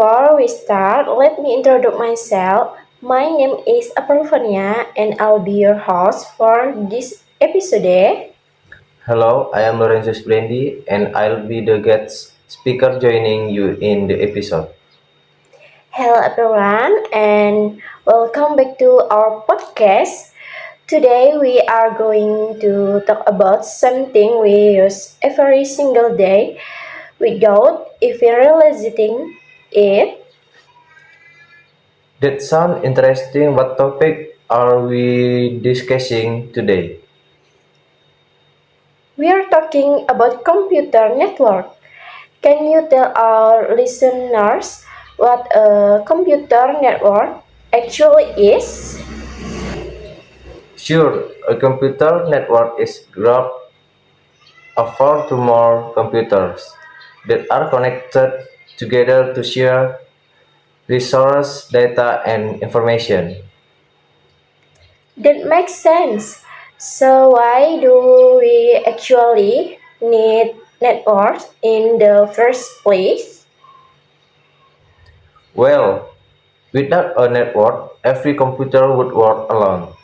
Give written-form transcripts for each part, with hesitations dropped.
Before we start, let me introduce myself. My name is Aprovania and I'll be your host for this episode. Hello, I am Lorenzo Splendid and I'll be the guest speaker joining you in the episode. Hello everyone and welcome back to our podcast. Today we are going to talk about something we use every single day without even realizing it. That sounds interesting. What topic are we discussing today? We are talking about computer network. Can you tell our listeners what a computer network actually is? Sure, a computer network is group of four to more computers that are connected together to share resources, data, and information. That makes sense. So, why do we actually need networks in the first place? Well, without a network, every computer would work alone.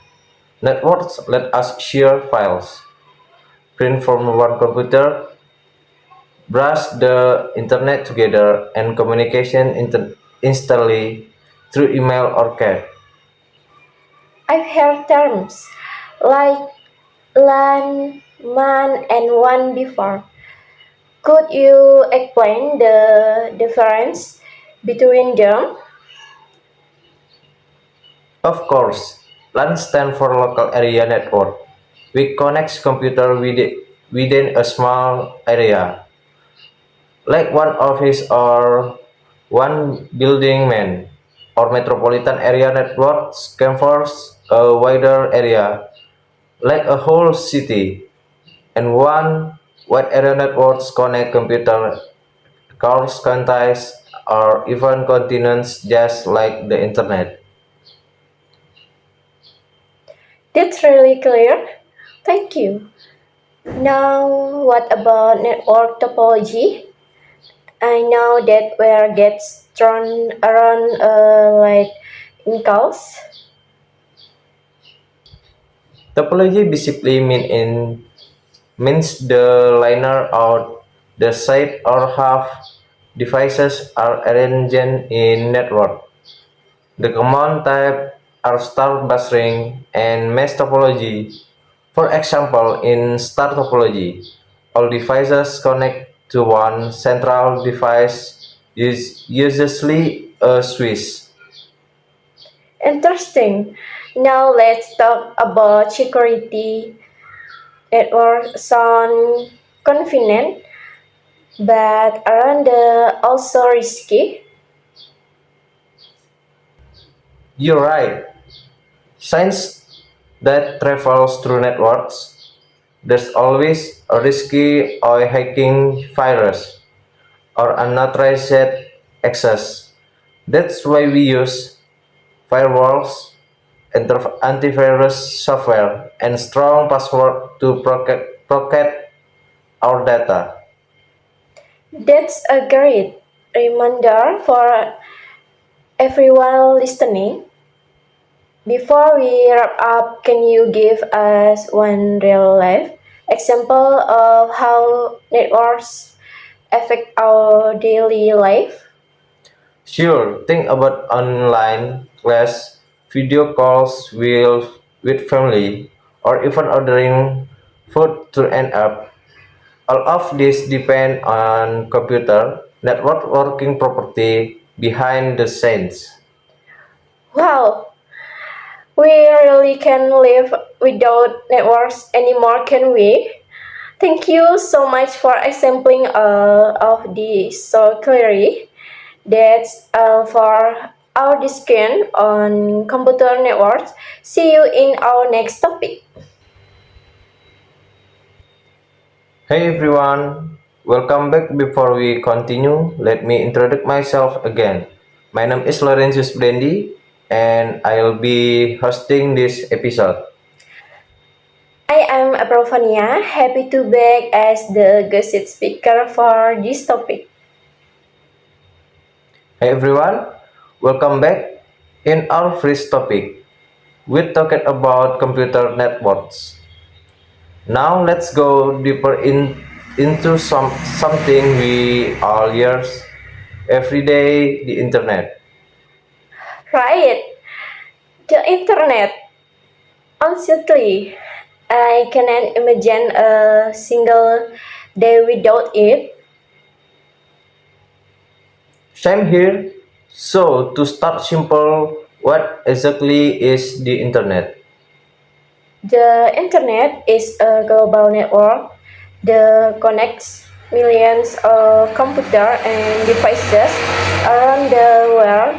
Networks let us share files, print from one computer, browse the internet together, and communication instantly through email or chat. I've heard terms like LAN, MAN, and WAN before. Could you explain the difference between them? Of course, LAN stands for local area network, which connects computer within a small area, like one office or one building man, or metropolitan area networks covers a wider area, like a whole city. And one wide area networks connect computer cars, countries, or even continents just like the internet. That's really clear. Thank you. Now, what about network topology? I know that word gets thrown around like in calls. Topology basically means the linear out the side or half devices are arranged in network. The common type are star buzzing and mesh topology. For example, in star topology, all devices connect to one central device, is usually a switch. Interesting. Now let's talk about security. Network sound convenient, but aren't they also risky? You're right. Since that travels through networks, there's always a risky or hacking virus or unauthorized access. That's why we use firewalls, antivirus software, and strong password to protect our data. That's a great reminder for everyone listening. Before we wrap up, can you give us one real life example of how networks affect our daily life? Sure, think about online class, video calls with family, or even ordering food through an app. All of this depend on computer network working property behind the scenes. Wow, we really can live without networks anymore, can we? Thank you so much for explaining all of this so clearly. That's all for our discussion on computer networks. See you in our next topic. Hey everyone, welcome back. Before we continue, let me introduce myself again. My name is Laurentius Blendi and I'll be hosting this episode. I am Aprovania, happy to be back as the guest speaker for this topic. Hey everyone, welcome back. In our first topic, we talked about computer networks. Now let's go deeper into something we all use every day, the internet. Right, the internet. Honestly, I cannot imagine a single day without it. Same here. So to start simple, what exactly is the internet? The internet is a global network that connects millions of computers and devices around the world,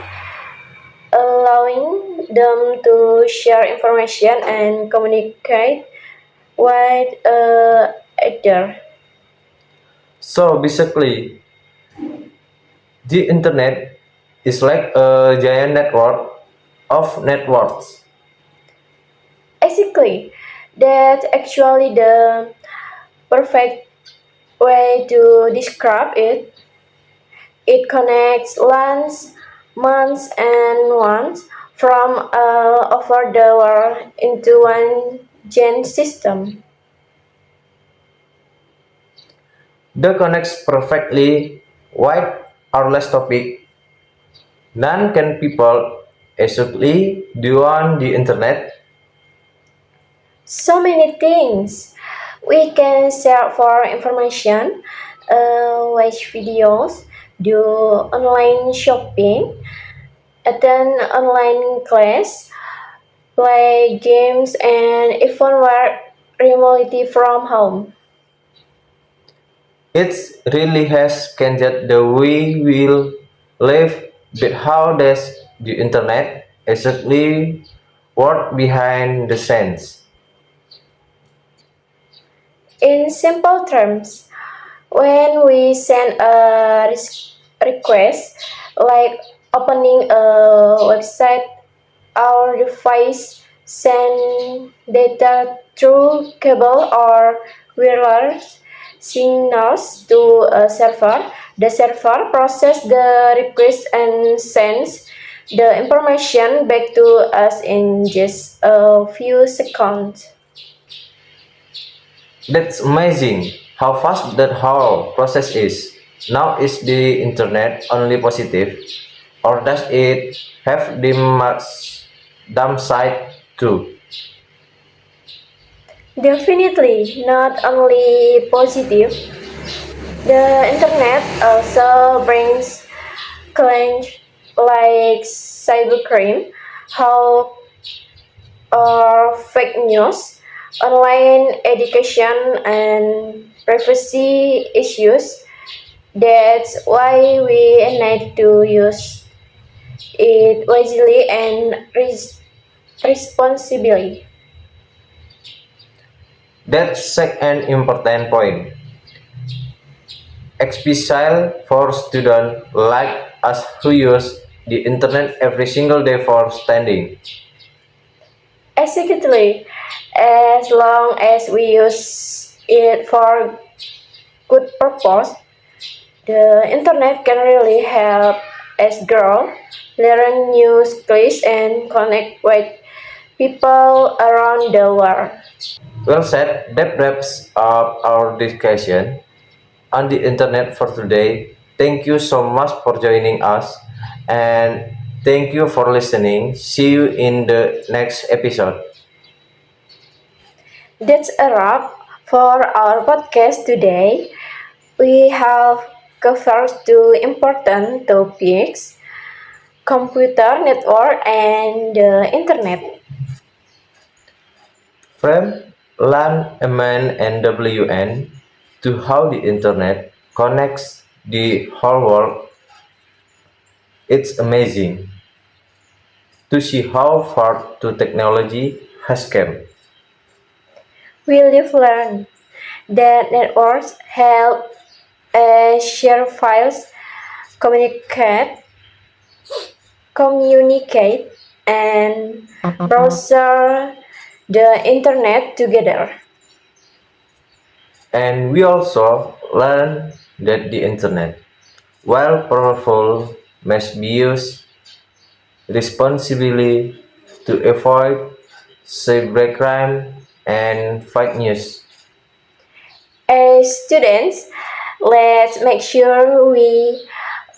allowing them to share information and communicate with other. So basically, the internet is like a giant network of networks. Basically, that's actually the perfect way to describe it. It connects lands, months, and ones from over the world into one giant system. The connects perfectly wide our last topic. None can people actually do on the internet. So many things. We can search for information, watch videos, do online shopping, attend online class, play games, and even work remotely from home. It really has changed the way we live, but how does the internet exactly work behind the scenes? In simple terms, when we send a request, like opening a website, our device send data through cable or wireless signals to a server. The server process the request and sends the information back to us in just a few seconds. That's amazing how fast that whole process is. Now is the internet only positive or does it have the dumb side too? Definitely not only positive. The internet also brings claims like cybercrime, how fake news, online education, and privacy issues. That's why we need to use it wisely and responsibly. That's an important point. Especially for students like us who use the internet every single day for studying. Exactly, as long as we use it for good purpose, the internet can really help us grow, learn new skills, and connect with people around the world. Well said, that wraps up our discussion on the internet for today. Thank you so much for joining us and thank you for listening. See you in the next episode. That's a wrap for our podcast today. We have covered two important topics: computer network and the internet. From LAN, MN, and WN to how the internet connects the whole world, it's amazing to see how far the technology has come. We have learned that networks help share files, communicate, communicate, and browser the internet together. And we also learn that the internet, while powerful, must be used responsibly to avoid cybercrime and fake news. As students, let's make sure we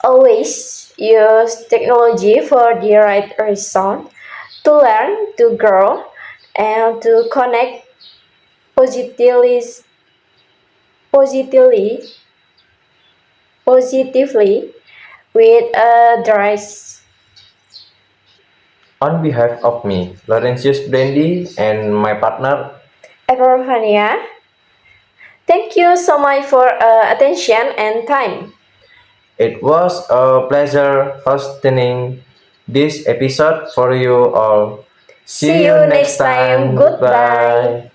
always use technology for the right reason to learn, to grow, and to connect positively, positively, positively with others. On behalf of me, Laurentius Brandy, and my partner, Epifania, thank you so much for attention and time. it was a pleasure hosting this episode for you all. See See you you next next time. time. Goodbye. Goodbye.